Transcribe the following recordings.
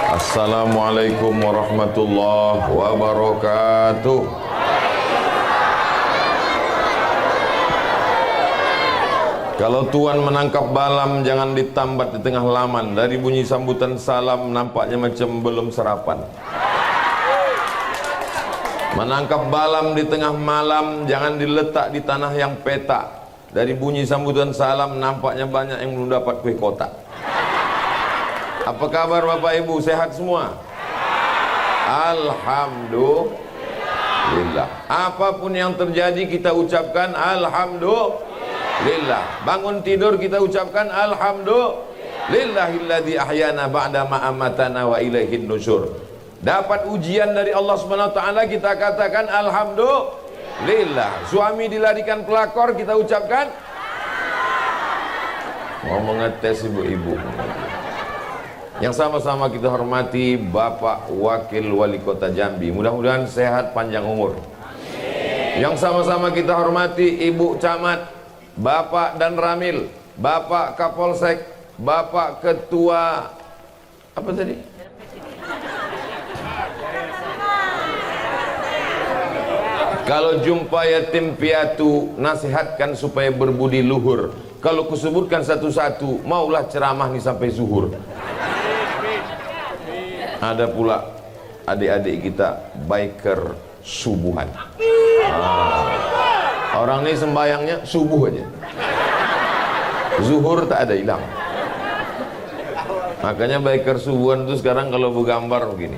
Assalamualaikum warahmatullahi wabarakatuh. Kalau tuan menangkap balam, jangan ditambat di tengah laman. Dari bunyi sambutan salam nampaknya macam belum sarapan. Menangkap balam di tengah malam, jangan diletak di tanah yang petak. Dari bunyi sambutan salam nampaknya banyak yang belum dapat kue kotak. Apa kabar Bapak Ibu? Sehat semua? Alhamdulillah. Apapun yang terjadi kita ucapkan alhamdulillah. Bangun tidur kita ucapkan alhamdulillahilladzi ahyana ba'da ma amatana wa ilaihin nusyur. Dapat ujian dari Allah Subhanahu wa taala kita katakan alhamdulillah. Suami dilarikan pelakor kita ucapkan. Mau mengetes ibu-ibu. Yang sama-sama kita hormati Bapak Wakil Wali Kota Jambi, mudah-mudahan sehat panjang umur. Yang sama-sama kita hormati Ibu Camat, Bapak dan Ramil, Bapak Kapolsek, Bapak Ketua apa tadi? Kalau jumpa yatim piatu, nasihatkan supaya berbudi luhur. Kalau kusebutkan satu-satu, maulah ceramah nih sampai zuhur. Ada pula adik-adik kita biker subuhan. Orang ini sembayangnya subuh aja, zuhur tak ada hilang. Makanya biker subuhan itu sekarang kalau bergambar begini,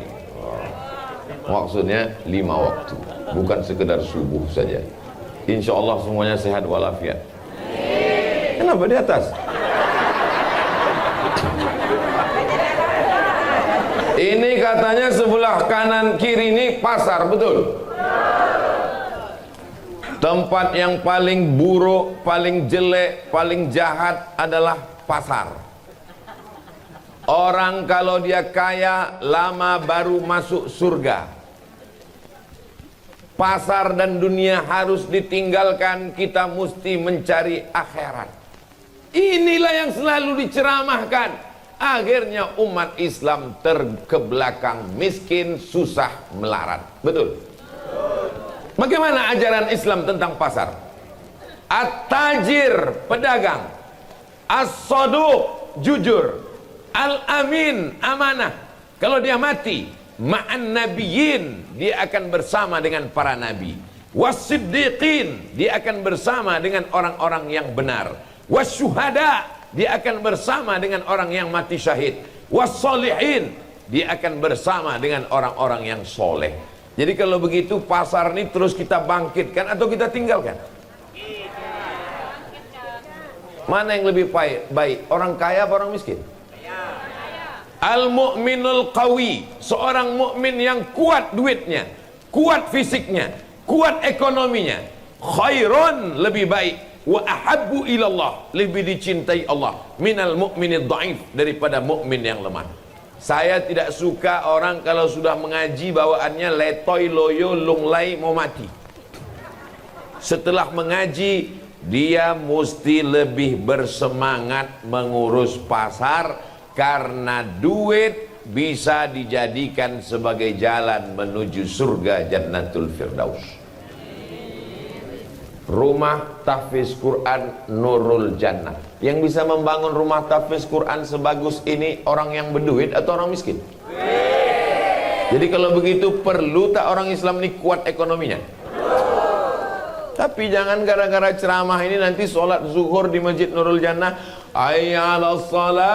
maksudnya 5 waktu, bukan sekedar subuh saja. Insya Allah semuanya sehat walafiat. Kenapa di atas? Ini katanya sebelah kanan kiri ini pasar, betul? Tempat yang paling buruk, paling jelek, paling jahat adalah pasar. Orang kalau dia kaya lama baru masuk surga. Pasar dan dunia harus ditinggalkan, kita mesti mencari akhirat. Inilah yang selalu diceramahkan. Akhirnya umat Islam terkebelakang, miskin, susah, melarat. Betul? Bagaimana ajaran Islam tentang pasar? At-tajir, pedagang. As-saduq, jujur. Al-amin, amanah. Kalau dia mati, ma'an nabiyyin, dia akan bersama dengan para nabi. Was-siddiqin, dia akan bersama dengan orang-orang yang benar. Was-syuhada, dia akan bersama dengan orang yang mati syahid. Was-solihin, dia akan bersama dengan orang-orang yang soleh. Jadi kalau begitu pasar ini terus kita bangkitkan atau kita tinggalkan? Mana yang lebih baik? Orang kaya atau orang miskin? Al-mu'minul qawi, seorang mukmin yang kuat duitnya, kuat fisiknya, kuat ekonominya, khairun, lebih baik, wa ahabbu ilallah, lebih dicintai Allah, minal mu'minid dhaif, daripada mukmin yang lemah. Saya tidak suka orang kalau sudah mengaji bawaannya letoy loyo lunglai mau mati. Setelah mengaji dia mesti lebih bersemangat mengurus pasar, karena duit bisa dijadikan sebagai jalan menuju surga Jannatul Firdaus. Rumah tahfiz Quran Nurul Jannah. Yang bisa membangun rumah tahfiz Quran sebagus ini orang yang berduit atau orang miskin? Jadi kalau begitu perlu tak orang Islam ini kuat ekonominya? Tapi jangan gara-gara ceramah ini nanti sholat zuhur di Masjid Nurul Jannah, hayya 'alas shalah,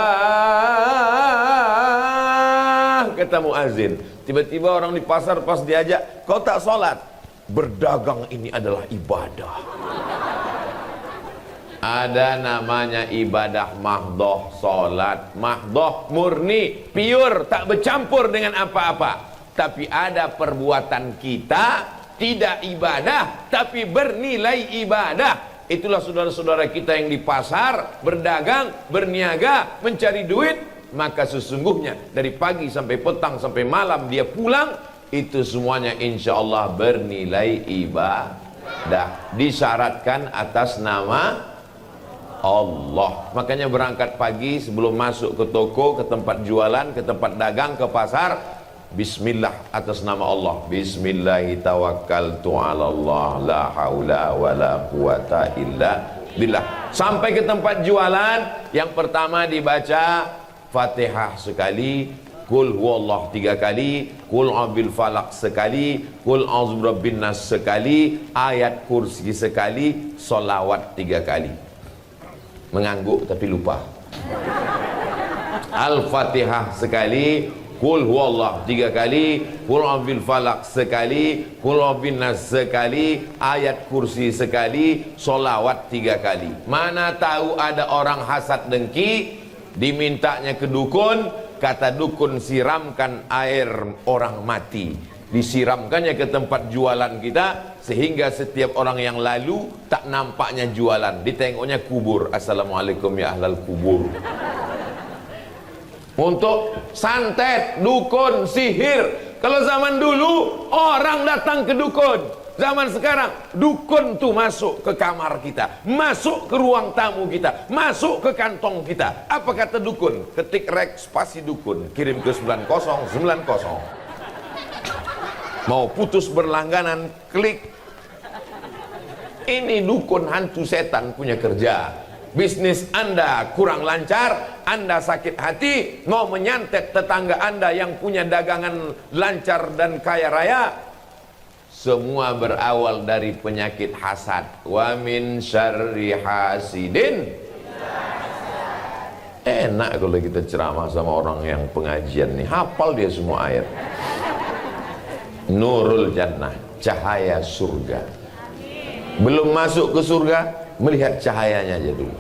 kata muazin. Tiba-tiba orang di pasar pas diajak, kau tak sholat? Berdagang ini adalah ibadah. Ada namanya ibadah mahdoh, sholat mahdoh, murni, pure, tak bercampur dengan apa-apa. Tapi ada perbuatan kita tidak ibadah tapi bernilai ibadah. Itulah saudara-saudara kita yang di pasar berdagang, berniaga, mencari duit. Maka sesungguhnya dari pagi sampai petang sampai malam dia pulang, itu semuanya insya Allah bernilai ibadah. Dah disyaratkan atas nama Allah. Makanya berangkat pagi sebelum masuk ke toko, ke tempat jualan, ke tempat dagang, ke pasar, bismillah atas nama Allah. Bismillahi tawakkaltu ala Allah la haula wala quwata illa billah. Sampai ke tempat jualan, yang pertama dibaca Fatihah sekali, Qul huwallah 3 kali, Qul a'udzu falaq sekali, Qul a'udzu birabbin nas sekali, ayat kursi sekali, solawat 3 kali. Mengangguk tapi lupa. Al-Fatihah sekali, Qul huwallah 3 kali, Qul a'udzu falaq sekali, Qul a'udzu nas sekali, ayat kursi sekali, solawat 3 kali. Mana tahu ada orang hasad dengki, dimintanya ke dukun, kata dukun siramkan air orang mati, disiramkannya ke tempat jualan kita, sehingga setiap orang yang lalu tak nampaknya jualan, ditengoknya kubur. Assalamualaikum ya ahlal kubur. Untuk santet, dukun, sihir. Kalau zaman dulu orang datang ke dukun, zaman sekarang dukun tuh masuk ke kamar kita, masuk ke ruang tamu kita, masuk ke kantong kita. Apa kata dukun? Ketik rek spasi dukun, kirim ke 9090. Mau putus berlangganan, klik. Ini dukun hantu setan punya kerja. Bisnis Anda kurang lancar, Anda sakit hati, mau menyantet tetangga Anda yang punya dagangan lancar dan kaya raya. Semua berawal dari penyakit hasad. Wa min syarri hasidin. Enak kalau kita ceramah sama orang yang pengajian nih, hafal dia semua ayat. Nurul Jannah, cahaya surga. Belum masuk ke surga, melihat cahayanya aja dulu.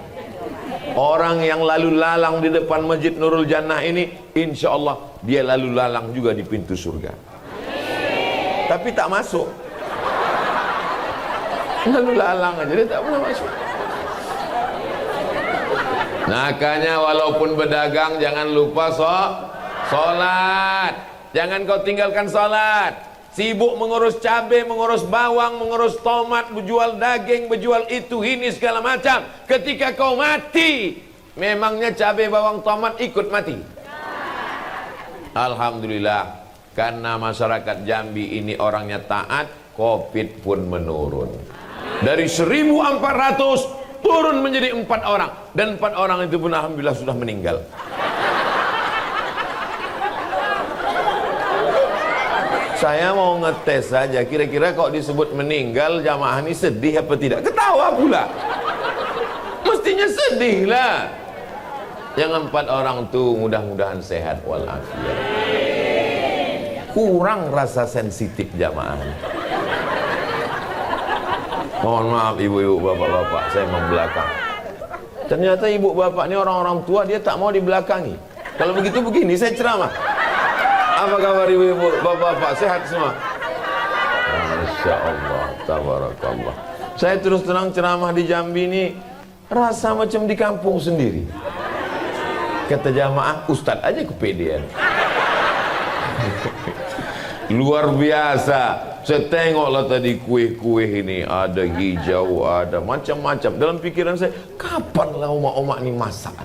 Orang yang lalu lalang di depan masjid Nurul Jannah ini, insya Allah dia lalu lalang juga di pintu surga. Tapi tak masuk. Lalu lalang aja, dia tak pernah masuk. Makanya walaupun berdagang jangan lupa sholat. Jangan kau tinggalkan sholat. Sibuk mengurus cabai, mengurus bawang, mengurus tomat, berjual daging, berjual itu, ini segala macam. Ketika kau mati, memangnya cabai, bawang, tomat ikut mati? Alhamdulillah, karena masyarakat Jambi ini orangnya taat, Covid pun menurun. Dari 1.400 turun menjadi 4 orang, dan 4 orang itu pun alhamdulillah sudah meninggal. Saya mau ngetes saja, kira-kira kok disebut meninggal jamaah ini sedih apa tidak? Ketawa pula. Mestinya sedih lah. Yang 4 orang tuh mudah-mudahan sehat walafiat. Kurang rasa sensitif jamaah. Mohon maaf ibu-ibu, bapak-bapak, saya membelakang. Ternyata ibu bapak ini orang-orang tua, dia tak mau dibelakangi. Kalau begitu begini saya ceramah. Apa kabar ibu-ibu, bapak-bapak, sehat semua? Masya Allah, tabarakallah. Saya terus terang ceramah di Jambi ini rasa macam di kampung sendiri. Kata jamaah, ustadz aja kepedean. Luar biasa. Saya tengoklah tadi kue-kue ini, ada hijau, ada macam-macam. Dalam pikiran saya, kapanlah omak-omak ini masak?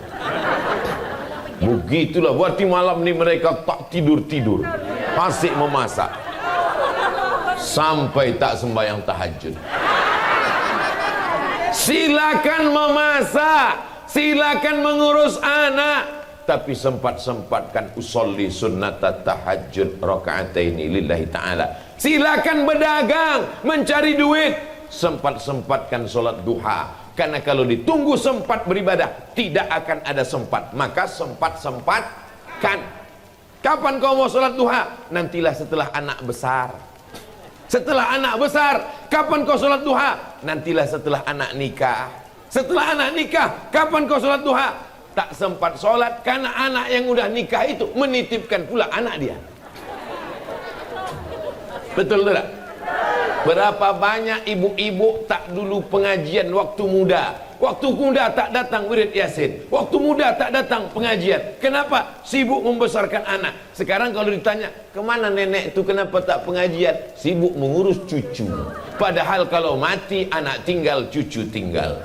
Begitulah, berarti malam ini mereka tak tidur-tidur, asik memasak sampai tak sembahyang tahajud. Silakan memasak, silakan mengurus anak, tapi sempat-sempatkan usolli sunnata tahajud raka'ataini lillahi ta'ala. Silakan berdagang, mencari duit, sempat-sempatkan sholat duha. Karena kalau ditunggu sempat beribadah, tidak akan ada sempat. Maka sempat-sempatkan. Kapan kau mau sholat duha? Nantilah setelah anak besar. Setelah anak besar. Kapan kau sholat duha? Nantilah setelah anak nikah. Setelah anak nikah, kapan kau sholat duha? Tak sempat sholat karena anak yang udah nikah itu menitipkan pula anak dia. Betul tak? Berapa banyak ibu-ibu tak dulu pengajian waktu muda. Waktu muda tak datang wirid Yasin. Waktu muda tak datang pengajian. Kenapa? Sibuk membesarkan anak. Sekarang kalau ditanya, kemana nenek itu, kenapa tak pengajian? Sibuk mengurus cucu. Padahal kalau mati, anak tinggal, cucu tinggal.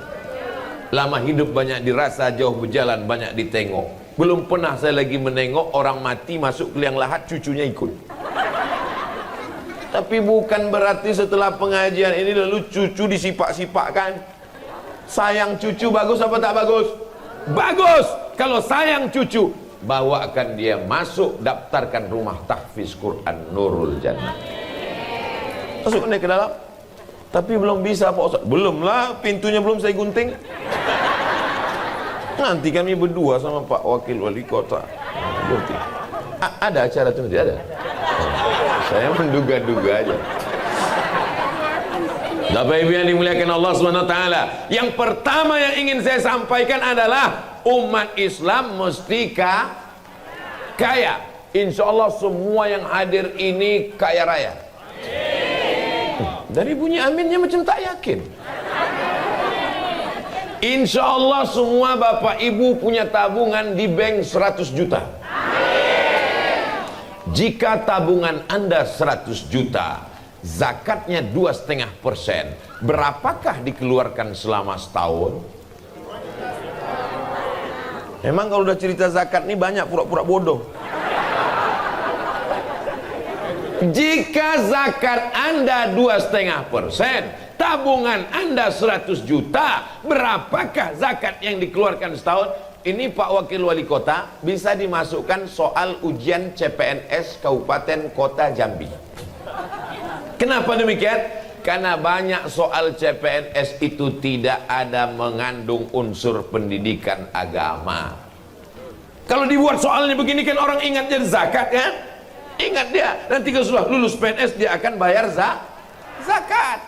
Lama hidup banyak dirasa, jauh berjalan banyak ditengok. Belum pernah saya lagi menengok orang mati masuk ke liang lahat, cucunya ikut. Tapi bukan berarti setelah pengajian ini lalu cucu disipak-sipakkan. Sayang cucu bagus apa tak bagus? Bagus. Kalau sayang cucu, bawakan dia masuk, daftarkan rumah tahfiz Quran Nurul Jannah. Masuk ke dalam. Tapi belum bisa Pak Ustaz. Belum lah, pintunya belum saya gunting. Nanti kami berdua sama Pak Wakil Wali Kota. Ada acara itu nanti ada. Saya menduga-duga aja. Bapak Ibu yang dimuliakan Allah SWT, yang pertama yang ingin saya sampaikan adalah umat Islam mesti kaya. Insya Allah semua yang hadir ini kaya raya. Dari bunyi aminnya macam tak yakin. Insya Allah semua Bapak Ibu punya tabungan di bank 100 juta. Jika tabungan Anda 100 juta, zakatnya 2,5%, berapakah dikeluarkan selama setahun? Memang kalau udah cerita zakat ini banyak pura-pura bodoh. Jika zakat Anda 2,5%, tabungan Anda 100 juta, berapakah zakat yang dikeluarkan setahun? Ini Pak Wakil Wali Kota, bisa dimasukkan soal ujian CPNS Kabupaten Kota Jambi. Kenapa demikian? Karena banyak soal CPNS itu tidak ada mengandung unsur pendidikan agama. Kalau dibuat soalnya begini kan orang ingat jadi zakat kan? Ingat dia, nanti kalau sudah lulus PNS dia akan bayar zakat.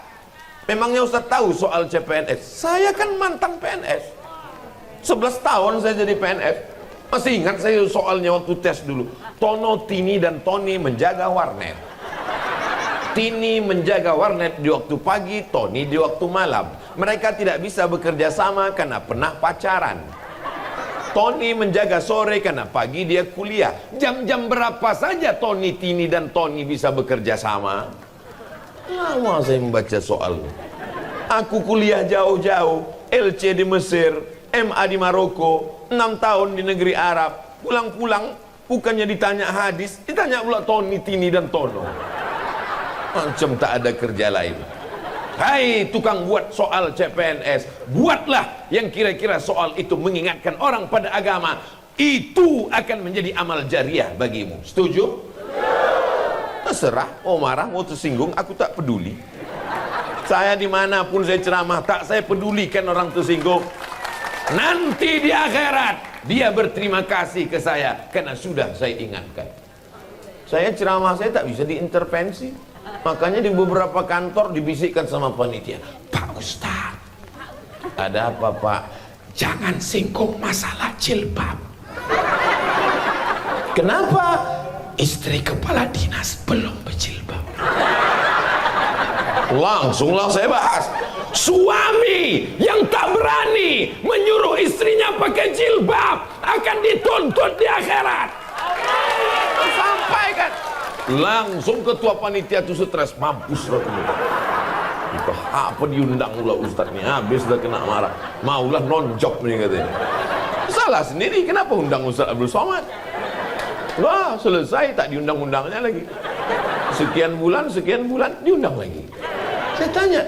Memangnya Ustaz tahu soal CPNS? Saya kan mantan PNS. 11 tahun saya jadi PNS. Masih ingat saya soalnya waktu tes dulu. Tono, Tini, dan Tony menjaga warnet. Tini menjaga warnet di waktu pagi, Tony di waktu malam. Mereka tidak bisa bekerja sama karena pernah pacaran. Tony menjaga sore karena pagi dia kuliah. Jam-jam berapa saja Tony, Tini, dan Tony bisa bekerja sama? Lama saya membaca soal. Aku kuliah jauh-jauh, LC di Mesir, MA di Maroko, 6 tahun di negeri Arab. Pulang-pulang bukannya ditanya hadis, ditanya pula Tony, Tini, dan Tono. Macam tak ada kerja lain. Hai tukang buat soal CPNS, buatlah yang kira-kira soal itu mengingatkan orang pada agama. Itu akan menjadi amal jariah bagimu. Setuju? Terserah, mau marah, mau tersinggung, aku tak peduli. Saya dimanapun saya ceramah, tak saya pedulikan orang tersinggung. Nanti di akhirat dia berterima kasih ke saya karena sudah saya ingatkan. Saya ceramah saya tak bisa diintervensi. Makanya di beberapa kantor dibisikkan sama panitia, Pak Ustaz, ada apa Pak? Jangan singgung masalah jilbab. Kenapa? Istri kepala dinas belum berjilbab. Langsunglah saya bahas. Suami yang tak berani menyuruh istrinya pakai jilbab akan dituntut di akhirat. Sampaikan. Langsung ketua panitia itu stres, mampus lah. Apa diundang pula Ustaz ni? Habis dah kena marah. Maulah nonjok ni katanya. Salah sendiri, kenapa undang Ustaz Abdul Somad? Wah, selesai tak diundang-undangnya lagi. Sekian bulan diundang lagi. Saya tanya,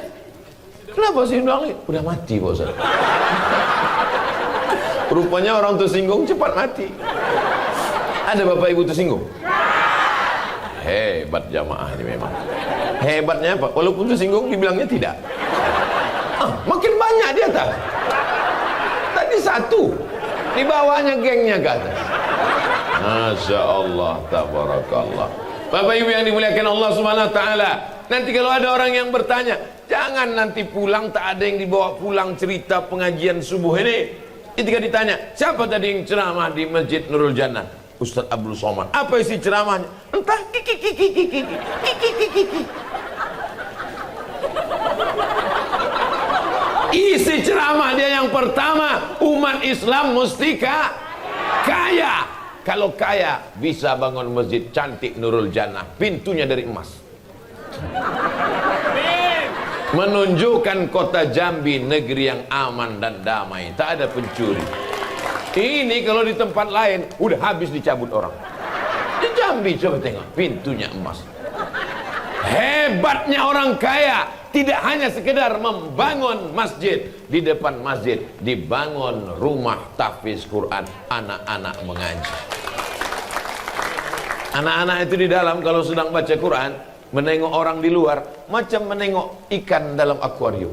kenapa sih undang lagi? Udah mati Pak Ustaz. Rupanya orang tersinggung cepat mati. Ada Bapak Ibu tersinggung? Hebat jamaah ini memang. Hebatnya apa? Walaupun tersinggung dibilangnya tidak. Makin banyak di atas. Tadi satu, di bawahnya gengnya ke atas. Masya Allah, tabarakallah. Bapak Ibu yang dimuliakan Allah Subhanahu Wa Taala. Nanti kalau ada orang yang bertanya, jangan nanti pulang tak ada yang dibawa pulang cerita pengajian subuh ini. Ketika ditanya, siapa tadi yang ceramah di Masjid Nurul Jannah? Ustaz Abdul Somad. Apa isi ceramahnya? Entah kiki. Isi ceramah dia yang pertama, umat Islam mesti kaya. Kalau kaya bisa bangun masjid cantik Nurul Jannah, pintunya dari emas. Menunjukkan kota Jambi negeri yang aman dan damai, tak ada pencuri. Ini kalau di tempat lain udah habis dicabut orang. Di Jambi coba tengok, pintunya emas. Hebatnya orang kaya, tidak hanya sekedar membangun masjid, di depan masjid dibangun rumah tahfiz Quran, anak-anak mengaji. Anak-anak itu di dalam kalau sedang baca Quran, menengok orang di luar macam menengok ikan dalam akuarium.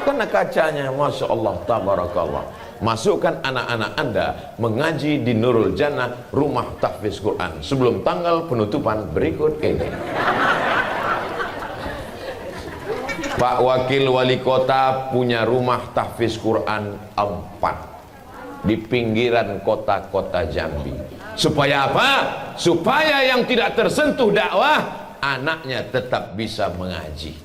Karena kacanya, Masya Allah, tabarakallah. Masukkan anak-anak Anda mengaji di Nurul Jannah, rumah tahfiz Quran, sebelum tanggal penutupan berikut ini. Pak Wakil Wali Kota punya rumah tahfiz Quran 4 di pinggiran kota-kota Jambi. Supaya apa? Supaya yang tidak tersentuh dakwah, anaknya tetap bisa mengaji.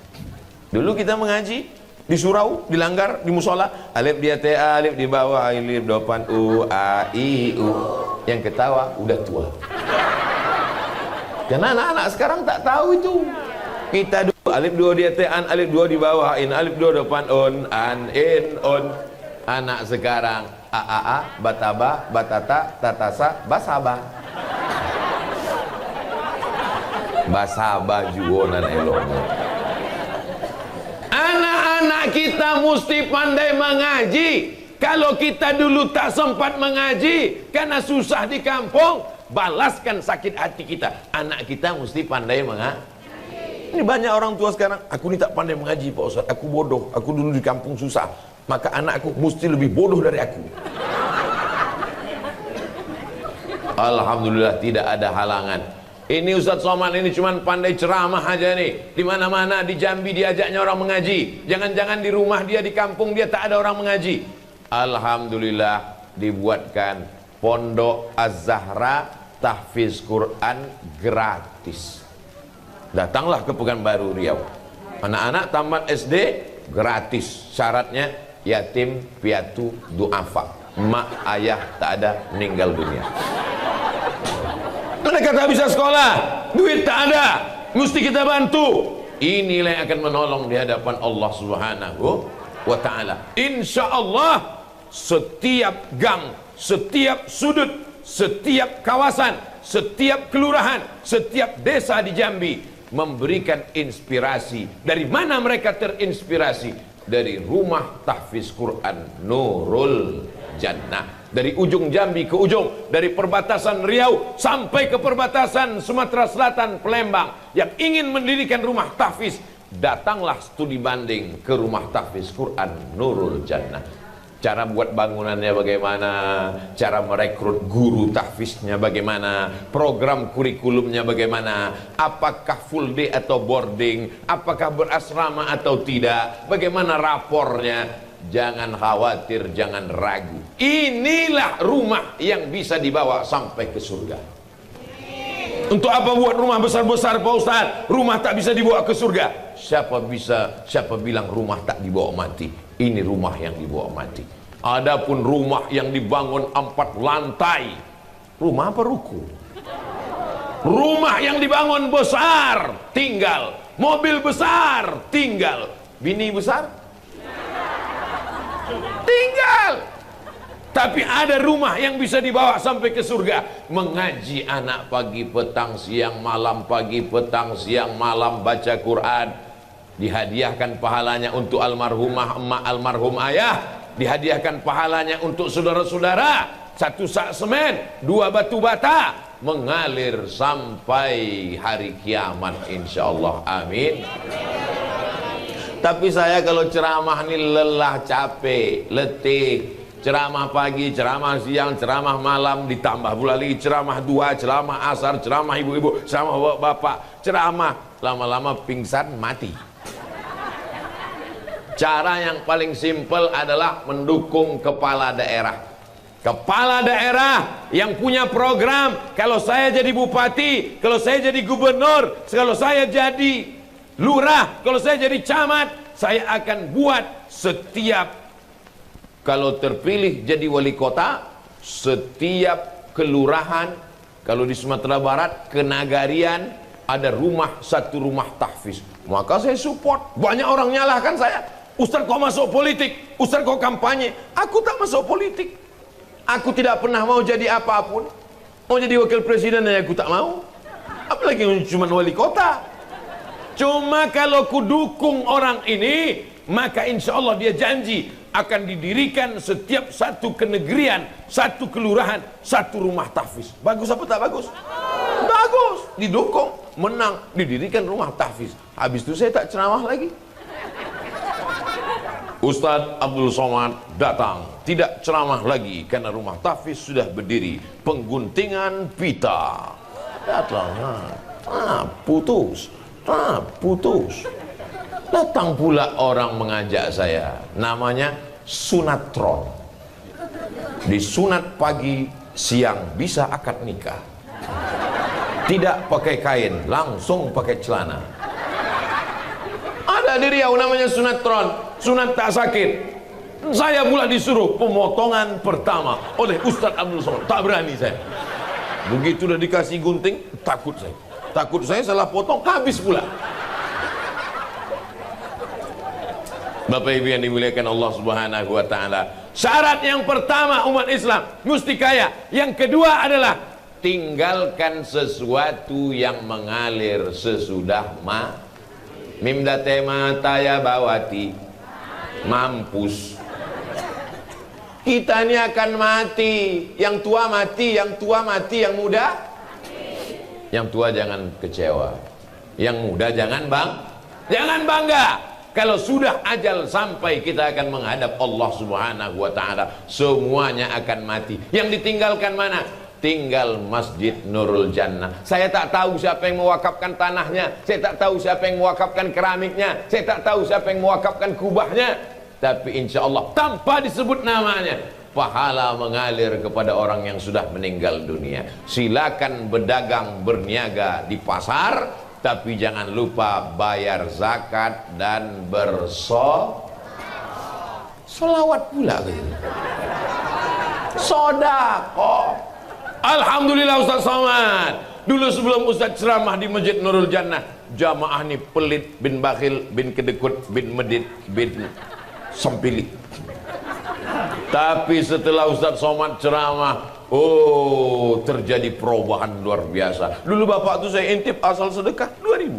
Dulu kita mengaji di surau, di langgar, di musola, alif di atas alif, di bawah alif, depan u, a, i, u. Yang ketawa udah tua. Karena anak-anak sekarang tak tahu itu. Kita dulu alif dua di atas an, alif dua di bawah in, alif dua depan on, an, in, on. Anak sekarang a, bataba, batata, tatasa, basaba. Basaba juga nan elok. Anak-anak kita mesti pandai mengaji. Kalau kita dulu tak sempat mengaji karena susah di kampung, balaskan sakit hati kita. Anak kita mesti pandai mengaji. Ini banyak orang tua sekarang, aku ni tak pandai mengaji Pak Ustaz, aku bodoh, aku dulu di kampung susah, maka anakku mesti lebih bodoh dari aku. Alhamdulillah tidak ada halangan. Ini Ustaz Somad ini cuma pandai ceramah aja nih. Di mana-mana di Jambi diajaknya orang mengaji. Jangan-jangan di rumah dia, di kampung dia tak ada orang mengaji. Alhamdulillah dibuatkan Pondok Az-Zahra tahfiz Quran gratis. Datanglah ke Pekanbaru Riau. Anak-anak tamat SD gratis. Syaratnya yatim piatu duafa. Mak ayah tak ada meninggal dunia. Mereka tak bisa sekolah, duit tak ada, mesti kita bantu. Inilah yang akan menolong di hadapan Allah Subhanahu wa ta'ala. Insya Allah setiap gang, setiap sudut, setiap kawasan, setiap kelurahan, setiap desa di Jambi memberikan inspirasi. Dari mana mereka terinspirasi? Dari rumah tahfiz Quran Nurul Jannah. Dari ujung Jambi ke ujung, dari perbatasan Riau sampai ke perbatasan Sumatera Selatan, Palembang, yang ingin mendirikan rumah tahfiz, datanglah studi banding ke rumah tahfiz Quran Nurul Jannah. Cara buat bangunannya bagaimana, cara merekrut guru tahfiznya bagaimana, program kurikulumnya bagaimana, apakah full day atau boarding, apakah berasrama atau tidak, bagaimana rapornya. Jangan khawatir, jangan ragu. Inilah rumah yang bisa dibawa sampai ke surga. Untuk apa buat rumah besar-besar Pak Ustaz? Rumah tak bisa dibawa ke surga. Siapa bilang rumah tak dibawa mati? Ini rumah yang dibawa mati. Adapun rumah yang dibangun 4 lantai, rumah apa ruku? Rumah yang dibangun besar, tinggal. Mobil besar, tinggal. Bini besar, tinggal. Tapi ada rumah yang bisa dibawa sampai ke surga. Mengaji anak pagi, petang, siang, malam, pagi, petang, siang, malam, baca Quran. Dihadiahkan pahalanya untuk almarhumah emak, almarhum ayah. Dihadiahkan pahalanya untuk saudara-saudara. 1 sak semen, 2 batu bata, mengalir sampai hari kiamat insyaallah. Amin. Tapi saya kalau ceramah ini lelah, capek, letih. Ceramah pagi, ceramah siang, ceramah malam, ditambah pula lagi ceramah 2, ceramah asar, ceramah ibu-ibu, ceramah bapak, ceramah, lama-lama pingsan, mati. Cara yang paling simpel adalah mendukung kepala daerah. Kepala daerah yang punya program, kalau saya jadi bupati, kalau saya jadi gubernur, kalau saya jadi lurah, kalau saya jadi camat, saya akan buat setiap kalau terpilih jadi wali kota, setiap kelurahan, kalau di Sumatera Barat, kenagarian, ada satu rumah tahfiz. Maka saya support. Banyak orang nyalahkan saya, Ustaz kok masuk politik, Ustaz kok kampanye. Aku tak masuk politik. Aku tidak pernah mau jadi apapun. Mau jadi wakil presiden aja aku tak mau, apalagi cuma wali kota. Cuma kalau ku dukung orang ini, maka insya Allah dia janji akan didirikan setiap satu kenegerian, satu kelurahan, satu rumah tahfiz. Bagus apa tak bagus? Bagus. Didukung, menang, didirikan rumah tahfiz. Habis itu saya tak ceramah lagi. Ustadz Abdul Somad datang, tidak ceramah lagi karena rumah tahfiz sudah berdiri. Pengguntingan pita. Datang, putus. Datang pula orang mengajak saya, namanya sunatron. Disunat pagi, siang bisa akad nikah. Tidak pakai kain, langsung pakai celana. Ada di Riau namanya sunatron, sunat tak sakit. Saya pula disuruh pemotongan pertama oleh Ustadz Abdul Somad. Tak berani saya. Begitu udah dikasih gunting, takut saya. Takut saya salah potong, habis pula. Bapak Ibu yang dimuliakan Allah Subhanahu wa taala. Syarat yang pertama umat Islam mesti kaya. Yang kedua adalah tinggalkan sesuatu yang mengalir sesudah mimda tema taya bawati mampus. Kita ini akan mati. Yang tua mati, yang tua mati, yang muda. Yang tua jangan kecewa. Yang muda jangan bangga. Kalau sudah ajal sampai, kita akan menghadap Allah Subhanahu wa taala. Semuanya akan mati. Yang ditinggalkan mana? Tinggal Masjid Nurul Jannah. Saya tak tahu siapa yang mewakafkan tanahnya. Saya tak tahu siapa yang mewakafkan keramiknya. Saya tak tahu siapa yang mewakafkan kubahnya. Tapi insya Allah tanpa disebut namanya, pahala mengalir kepada orang yang sudah meninggal dunia. Silakan berdagang, berniaga di pasar, tapi jangan lupa bayar zakat dan solawat pula gitu. Sodako. Alhamdulillah Ustaz Somad. Dulu sebelum Ustaz ceramah di Masjid Nurul Jannah, jamaah nih pelit bin bakhil bin kedekut bin medit bin sempili. Tapi setelah Ustaz Somad ceramah, oh, terjadi perubahan luar biasa. Dulu bapak tuh saya intip asal sedekah 2.000.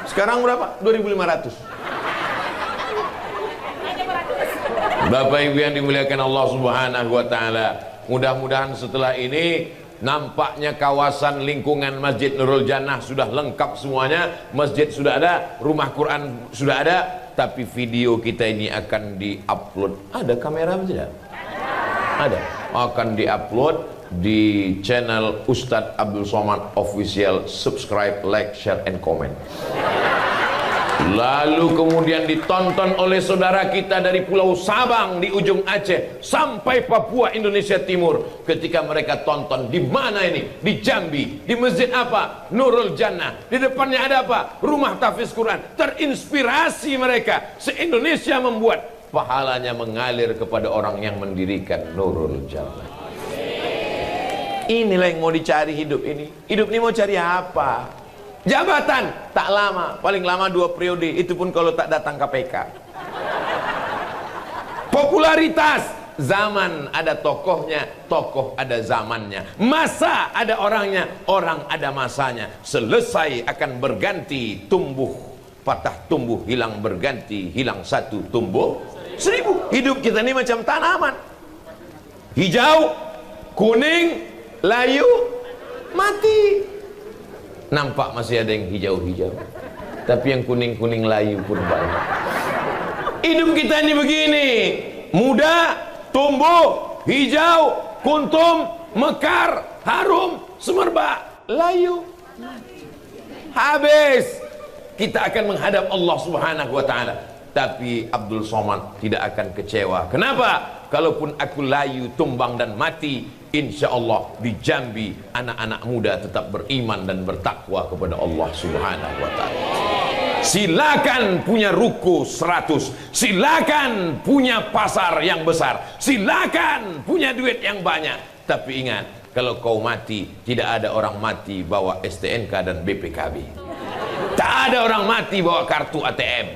Sekarang berapa? 2.500. Bapak Ibu yang dimuliakan Allah Subhanahu wa taala, mudah-mudahan setelah ini nampaknya kawasan lingkungan Masjid Nurul Jannah sudah lengkap semuanya. Masjid sudah ada, rumah Quran sudah ada, tapi video kita ini akan di-upload. Ada kamera tidak? Ada. Akan di-upload di channel Ustadz Abdul Somad Official. Subscribe, like, share, and comment. Lalu kemudian ditonton oleh saudara kita dari Pulau Sabang di ujung Aceh sampai Papua Indonesia Timur. Ketika mereka tonton, di mana ini? Di Jambi. Di masjid apa? Nurul Jannah. Di depannya ada apa? Rumah tahfiz Quran. Terinspirasi mereka. Se-Indonesia membuat, pahalanya mengalir kepada orang yang mendirikan Nurul Jannah. Inilah yang mau dicari hidup ini. Hidup ini mau cari apa? Jabatan tak lama, paling lama 2 periode, itu pun kalau tak datang KPK. Popularitas, zaman ada tokohnya, tokoh ada zamannya. Masa ada orangnya, orang ada masanya. Selesai akan berganti, tumbuh, patah tumbuh, hilang berganti, hilang satu, tumbuh 1000. Hidup kita ini macam tanaman. Hijau, kuning, layu, mati. Nampak masih ada yang hijau-hijau, tapi yang kuning-kuning layu pun banyak. Hidup kita ini begini, muda, tumbuh, hijau, kuntum, mekar, harum, semerbak, layu, habis. Kita akan menghadap Allah Subhanahu wa taala. Tapi Abdul Somad tidak akan kecewa. Kenapa? Kalaupun aku layu, tumbang dan mati, insya Allah di Jambi anak-anak muda tetap beriman dan bertakwa kepada Allah Subhanahu wa ta'ala. Silakan punya ruko 100, silakan punya pasar yang besar, silakan punya duit yang banyak. Tapi ingat, kalau kau mati, tidak ada orang mati bawa STNK dan BPKB. Tak ada orang mati bawa kartu ATM.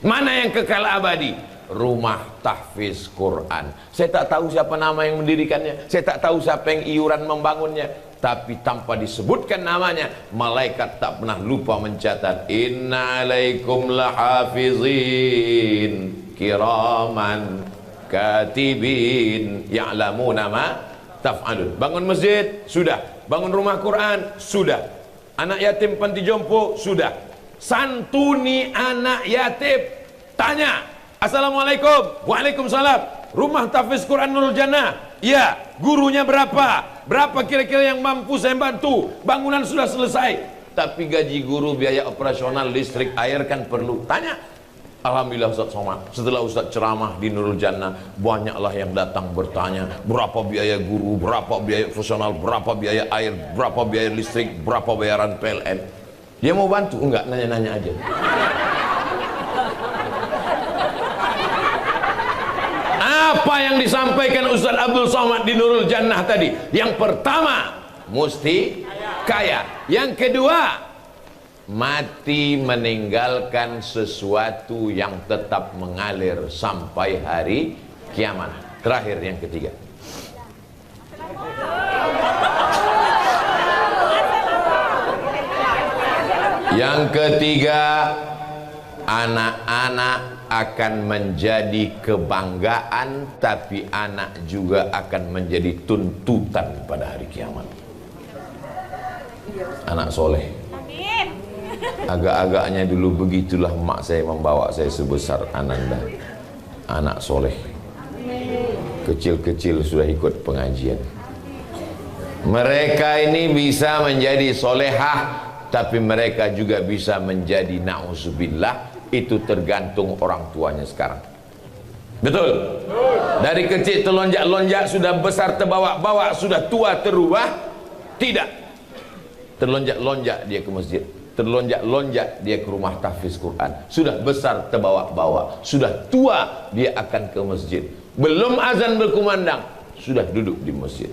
Mana yang kekal abadi? Rumah tahfiz Quran. Saya tak tahu siapa nama yang mendirikannya, saya tak tahu siapa yang iuran membangunnya, tapi tanpa disebutkan namanya, malaikat tak pernah lupa mencatat, inna alaikum lahafizin kiraman katibin ya'lamuna ma taf'alun. Bangun masjid, sudah. Bangun rumah Quran, sudah. Anak yatim panti jompo, sudah. Santuni anak yatim, tanya, assalamualaikum, waalaikumsalam, rumah tahfiz Quran Nurul Jannah, iya, gurunya berapa? Berapa kira-kira yang mampu saya bantu? Bangunan sudah selesai, tapi gaji guru, biaya operasional, listrik, air kan perlu. Tanya. Alhamdulillah Ustaz Somad, setelah Ustaz ceramah di Nurul Jannah, banyaklah yang datang bertanya, berapa biaya guru, berapa biaya operasional, berapa biaya air, berapa biaya listrik, berapa bayaran PLN. Dia mau bantu? Enggak, nanya-nanya aja. Apa yang disampaikan Ustaz Abdul Somad di Nurul Jannah tadi? Yang pertama, mesti kaya. Yang kedua, mati meninggalkan sesuatu yang tetap mengalir sampai hari kiamat. Terakhir, yang ketiga, anak-anak akan menjadi kebanggaan, tapi anak juga akan menjadi tuntutan pada hari kiamat. Anak soleh. Agak-agaknya dulu begitulah mak saya membawa saya sebesar Ananda, anak soleh. Kecil-kecil sudah ikut pengajian. Mereka ini bisa menjadi solehah, tapi mereka juga bisa menjadi na'udzubillah. Itu tergantung orang tuanya sekarang. Betul? Dari kecil terlonjak-lonjak, sudah besar terbawa-bawa, sudah tua terubah? Tidak. Terlonjak-lonjak dia ke masjid, terlonjak-lonjak dia ke rumah tahfiz Quran, sudah besar terbawa-bawa, sudah tua dia akan ke masjid, belum azan berkumandang sudah duduk di masjid.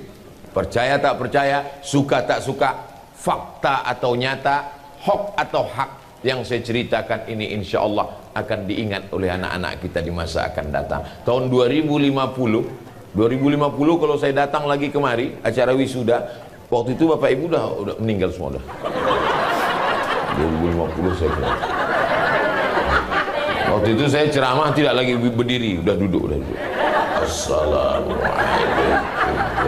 Percaya tak percaya, suka tak suka, fakta atau nyata, hok atau hak, yang saya ceritakan ini insya Allah akan diingat oleh anak-anak kita di masa akan datang. Tahun 2050 kalau saya datang lagi kemari acara wisuda, waktu itu bapak ibu udah meninggal semua dah. 2050 saya kira. Waktu itu saya ceramah tidak lagi berdiri, udah duduk. Assalamualaikum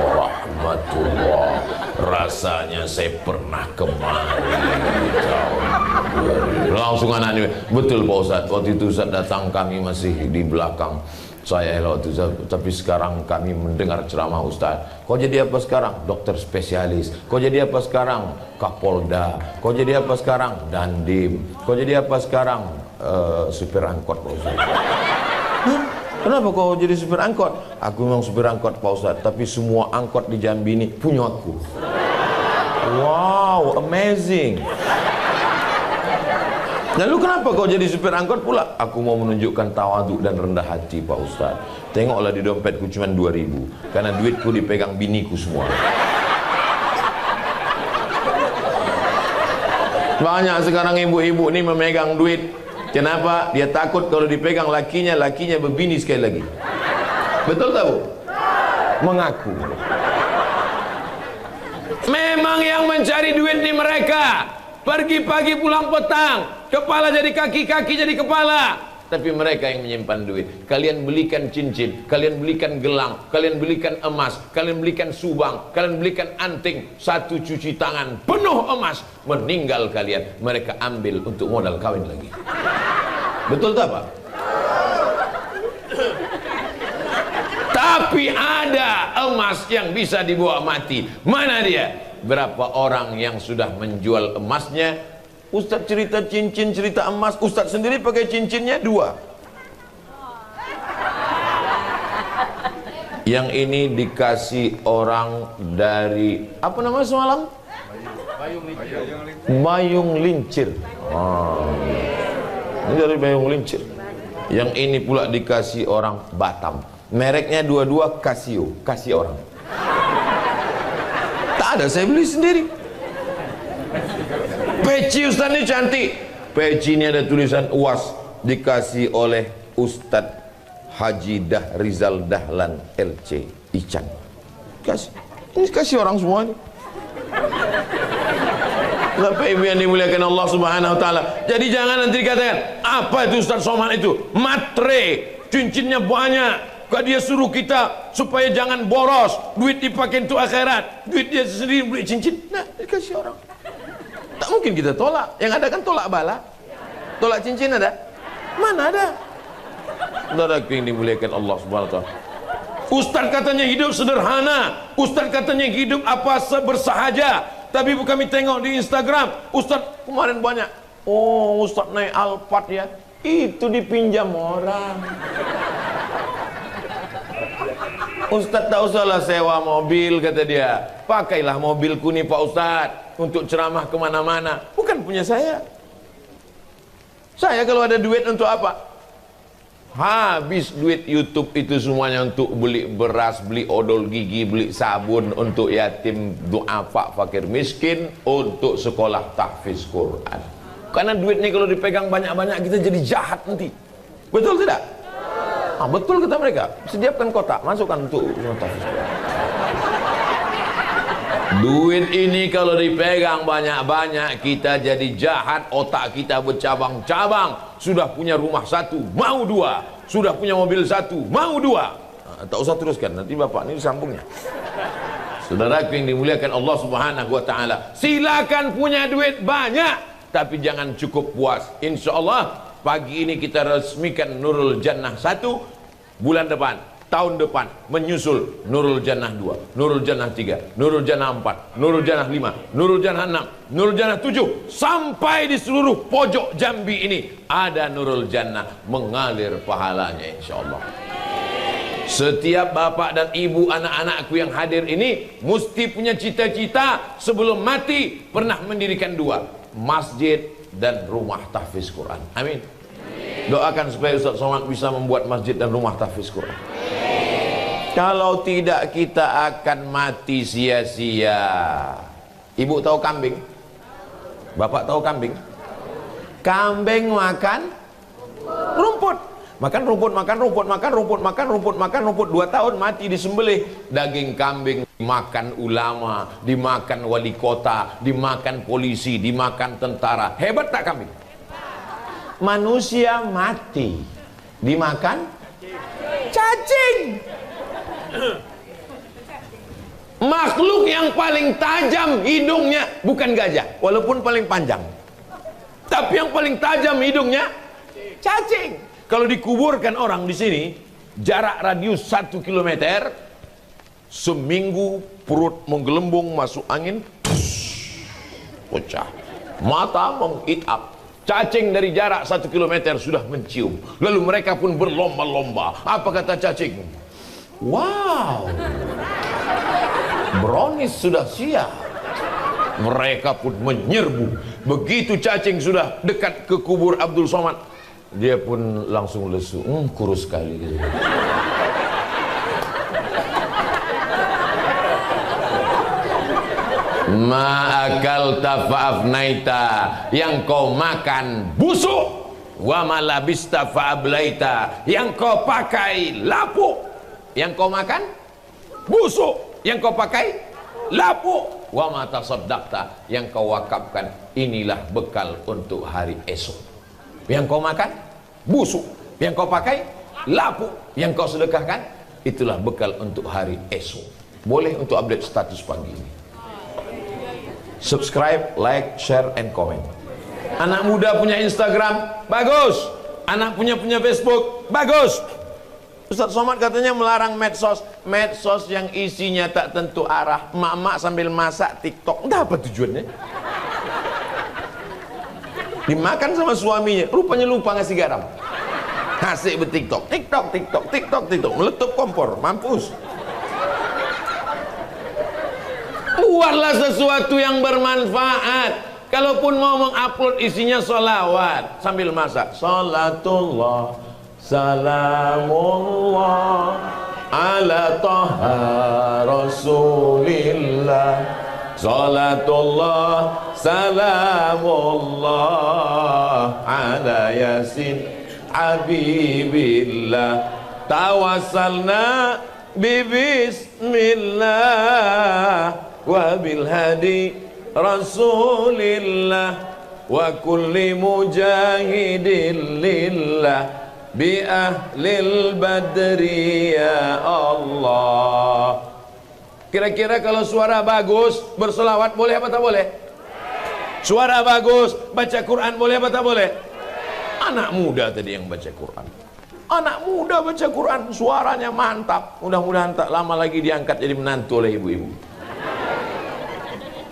warahmatullah. Rasanya saya pernah kemari tahun 2000. Langsung anaknya, betul Pak Ustaz, waktu itu Ustaz datang kami masih di belakang saya waktu itu, tapi sekarang kami mendengar ceramah Ustaz. Kau jadi apa sekarang? Dokter spesialis. Kau jadi apa sekarang? Kapolda. Kau jadi apa sekarang? Dandim. Kau jadi apa sekarang? Supir angkot Pak Ustaz. Hah? Kenapa kau jadi supir angkot? Aku memang supir angkot Pak Ustaz, tapi semua angkot di Jambi ini punya aku. Wow, amazing. Lalu kenapa kau jadi supir angkot pula? Aku mau menunjukkan tawaduk dan rendah hati Pak Ustaz. Tengoklah di dompetku cuma 2.000, karena duitku dipegang biniku semua. Banyak sekarang ibu-ibu ini memegang duit. Kenapa? Dia takut kalau dipegang lakinya berbini sekali lagi. Betul tak Bu? Mengaku. Memang yang mencari duit di mereka. Pergi pagi pulang petang, kepala jadi kaki jadi kepala. Tapi mereka yang menyimpan duit. Kalian belikan cincin, kalian belikan gelang, kalian belikan emas, kalian belikan subang, kalian belikan anting, satu cuci tangan penuh emas, meninggal kalian, mereka ambil untuk modal kawin lagi. Betul tak Pak? Tapi ada emas yang bisa dibawa mati. Mana dia? Berapa orang yang sudah menjual emasnya? Ustaz cerita cincin, cerita emas, Ustaz sendiri pakai cincinnya 2. Yang ini dikasih orang dari apa namanya semalam? Bayung Lincir. Ini dari Bayung Lincir. Yang ini pula dikasih orang Batam. Mereknya dua-dua Casio, kasih orang. Tak ada, saya beli sendiri. Peci Ustaz ini cantik. Peci ini ada tulisan UAS, dikasih oleh Ustadz Haji Rizal Dahlan LC Ican. Kasih. Ini kasih orang semua ini. Bapak Ibu yang dimuliakan Allah Subhanahu wa taala. Jadi jangan nanti dikatakan, apa itu Ustaz Somad itu? Matre, cincinnya banyak. Kok dia suruh kita supaya jangan boros, duit dipakai untuk akhirat, duit dia sendiri beli cincin. Nah, dikasih orang. Tak mungkin kita tolak. Yang ada kan tolak bala. Tolak cincin ada? Mana ada? Saudara yang dimuliakan Allah Subhanahu wa taala. Ustaz katanya hidup sederhana. Ustaz katanya hidup apa bersahaja. Tapi kami tengok di Instagram, Ustaz kemarin banyak. Oh, Ustaz naik Alphard ya. Itu dipinjam orang. Ustaz tak usahlah sewa mobil, kata dia. Pakailah mobilku nih Pak Ustaz untuk ceramah kemana-mana. Bukan punya saya. Saya kalau ada duit untuk apa? Habis duit YouTube itu semuanya untuk beli beras, beli odol gigi, beli sabun untuk yatim, duafa, fakir miskin, untuk sekolah tahfiz Quran. Karena duit ini kalau dipegang banyak-banyak kita jadi jahat nanti. Betul tidak? Betul kata mereka. Sediakan kotak, masukkan untuk tahfiz Quran. Duit ini kalau dipegang banyak-banyak kita jadi jahat, otak kita bercabang-cabang. Sudah punya rumah satu, mau dua. Sudah punya mobil satu, mau dua. Nah, tak usah teruskan, nanti bapak ini sambungnya. Saudaraku yang dimuliakan Allah Subhanahu wa taala, silakan punya duit banyak, tapi jangan cukup puas. Insya Allah pagi ini kita resmikan Nurul Jannah 1, bulan depan, tahun depan menyusul Nurul Jannah 2, Nurul Jannah 3, Nurul Jannah 4, Nurul Jannah 5, Nurul Jannah 6, Nurul Jannah 7, sampai di seluruh pojok Jambi ini ada Nurul Jannah mengalir pahalanya insyaallah. Setiap bapak dan ibu anak-anakku yang hadir ini mesti punya cita-cita sebelum mati pernah mendirikan 2 masjid dan rumah tahfiz Quran. Amin. Doakan supaya Ustaz Somad bisa membuat masjid dan rumah tahfiz Quran. Kalau tidak kita akan mati sia-sia. Ibu tahu kambing? Bapak tahu kambing? Kambing makan rumput. Makan rumput, makan rumput, makan rumput, makan rumput, makan rumput. 2 tahun mati disembelih. Daging kambing dimakan ulama, dimakan wali kota, dimakan polisi, dimakan tentara. Hebat tak kambing? Manusia mati dimakan cacing. Makhluk yang paling tajam hidungnya bukan gajah, walaupun paling panjang, tapi yang paling tajam hidungnya cacing. Kalau dikuburkan orang di sini, jarak radius 1 kilometer, seminggu perut menggelembung masuk angin, pecah, mata mengitap. Cacing dari jarak 1 kilometer sudah mencium. Lalu mereka pun berlomba-lomba. Apa kata cacing? Wow, brownies sudah siap. Mereka pun menyerbu. Begitu cacing sudah dekat ke kubur Abdul Somad, dia pun langsung lesu. Kurus sekali. Ma'akalta fa'afnaita, yang kau makan busuk. Wa malabista fa'ablaita, yang kau pakai lapuk. Yang kau makan busuk, yang kau pakai lapuk. Wa ma tasaddaqta, yang kau wakafkan, inilah bekal untuk hari esok. Yang kau makan busuk, yang kau pakai lapuk, yang kau sedekahkan, itulah bekal untuk hari esok. Boleh untuk update status pagi ini. Subscribe, like, share, and comment. Anak muda punya Instagram, bagus. Anak punya Facebook, bagus. Ustaz Somad katanya melarang medsos. Medsos yang isinya tak tentu arah. Mak-mak sambil masak TikTok. Entah apa tujuannya. Dimakan sama suaminya, rupanya lupa ngasih garam. Asik bertiktok, TikTok, TikTok, TikTok, TikTok. Meletup kompor, mampus. Buatlah sesuatu yang bermanfaat. Kalaupun mau mengupload isinya sholawat sambil masak, salatullah salamullah ala taha rasulillah, salatullah salamullah ala yasin habibillah, tawassalna bismillah wa bil hadi rasulillah wa kulli mujahidin lillah bi ahlil badri ya Allah. Kira-kira kalau suara bagus berselawat boleh apa tak boleh? Suara bagus baca Quran boleh apa tak boleh? Anak muda tadi yang baca Quran, anak muda baca Quran, suaranya mantap. Mudah-mudahan tak lama lagi diangkat jadi menantu oleh ibu-ibu.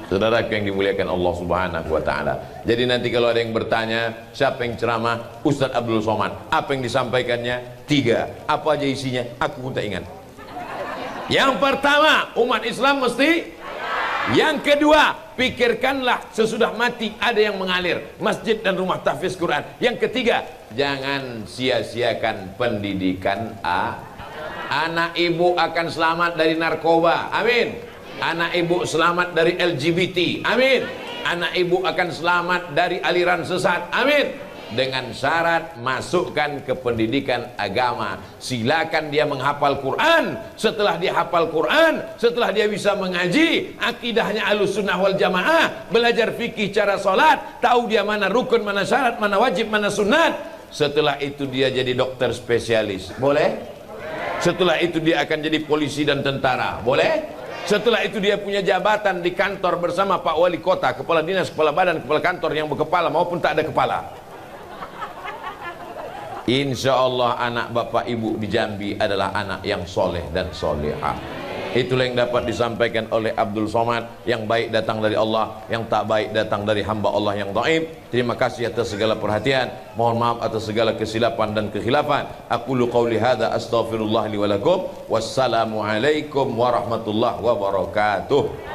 Saudaraku yang dimuliakan Allah Subhanahu wa taala. Jadi nanti kalau ada yang bertanya, siapa yang ceramah? Ustaz Abdul Somad. Apa yang disampaikannya? 3. Apa aja isinya? Aku pun tak ingat. Yang pertama, umat Islam mesti. Yang kedua, pikirkanlah sesudah mati ada yang mengalir, masjid dan rumah tahfiz Quran. Yang ketiga, jangan sia-siakan pendidikan anak ibu akan selamat dari narkoba. Amin. Anak ibu selamat dari LGBT, amin. Anak ibu akan selamat dari aliran sesat, amin. Dengan syarat masukkan ke pendidikan agama. Silakan dia menghafal Quran. Setelah dia hafal Quran, setelah dia bisa mengaji, akidahnya Ahlussunnah wal Jamaah, belajar fikih cara salat, tahu dia mana rukun, mana syarat, mana wajib, mana sunat. Setelah itu dia jadi dokter spesialis, boleh? Setelah itu dia akan jadi polisi dan tentara, boleh? Setelah itu dia punya jabatan di kantor bersama Pak Wali Kota, kepala dinas, kepala badan, kepala kantor yang berkepala maupun tak ada kepala. Insya Allah anak bapak ibu di Jambi adalah anak yang soleh dan solehah. Itulah yang dapat disampaikan oleh Abdul Somad. Yang baik datang dari Allah, yang tak baik datang dari hamba Allah yang dhaif. Terima kasih atas segala perhatian. Mohon maaf atas segala kesilapan dan kekhilafan. Aqulu qauli hadza astaghfirullah li wa lakum. Wassalamu alaikum warahmatullahi wabarakatuh.